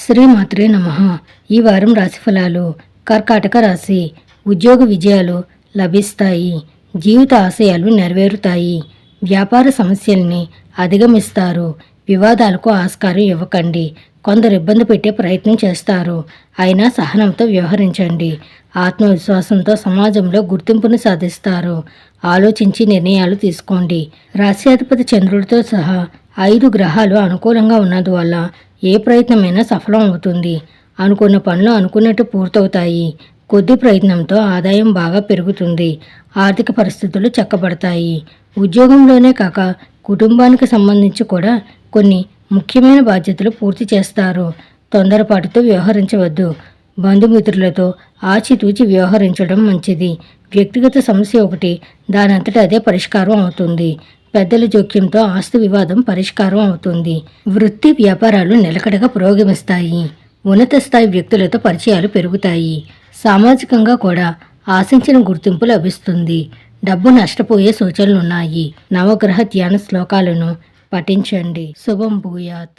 శ్రీమాత్రే నమః. ఈ వారం రాశిఫలాలు. కర్కాటక రాశి. ఉద్యోగ విజయాలు లభిస్తాయి. జీవిత ఆశయాలు నెరవేరుతాయి. వ్యాపార సమస్యల్ని అధిగమిస్తారు. వివాదాలకు ఆస్కారం ఇవ్వకండి. కొందరు ఇబ్బంది పెట్టే ప్రయత్నం చేస్తారు. అయినా సహనంతో వ్యవహరించండి. ఆత్మవిశ్వాసంతో సమాజంలో గుర్తింపును సాధిస్తారు. ఆలోచించి నిర్ణయాలు తీసుకోండి. రాశ్యాధిపతి చంద్రుడితో సహా 5 గ్రహాలు అనుకూలంగా ఉన్నందువల్ల ఏ ప్రయత్నమైనా సఫలం అవుతుంది. అనుకున్న పనులు అనుకున్నట్టు పూర్తవుతాయి. కొద్ది ప్రయత్నంతో ఆదాయం బాగా పెరుగుతుంది. ఆర్థిక పరిస్థితులు చక్కబడతాయి. ఉద్యోగంలోనే కాక కుటుంబానికి సంబంధించి కూడా కొన్ని ముఖ్యమైన బాధ్యతలు పూర్తి చేస్తారు. తొందరపాటుతో వ్యవహరించవద్దు. బంధుమిత్రులతో ఆచితూచి వ్యవహరించడం మంచిది. వ్యక్తిగత సమస్య ఒకటి దానంతటా అదే పరిష్కారం అవుతుంది. పెద్దల జోక్యంతో ఆస్తి వివాదం పరిష్కారం అవుతుంది. వృత్తి వ్యాపారాలు నిలకడగా పురోగమిస్తాయి. ఉన్నత స్థాయి వ్యక్తులతో పరిచయాలు పెరుగుతాయి. సామాజికంగా కూడా ఆశించిన గుర్తింపు లభిస్తుంది. డబ్బు నష్టపోయే సూచనలున్నాయి. నవగ్రహ ధ్యాన శ్లోకాలను పఠించండి. శుభం భూయాత్.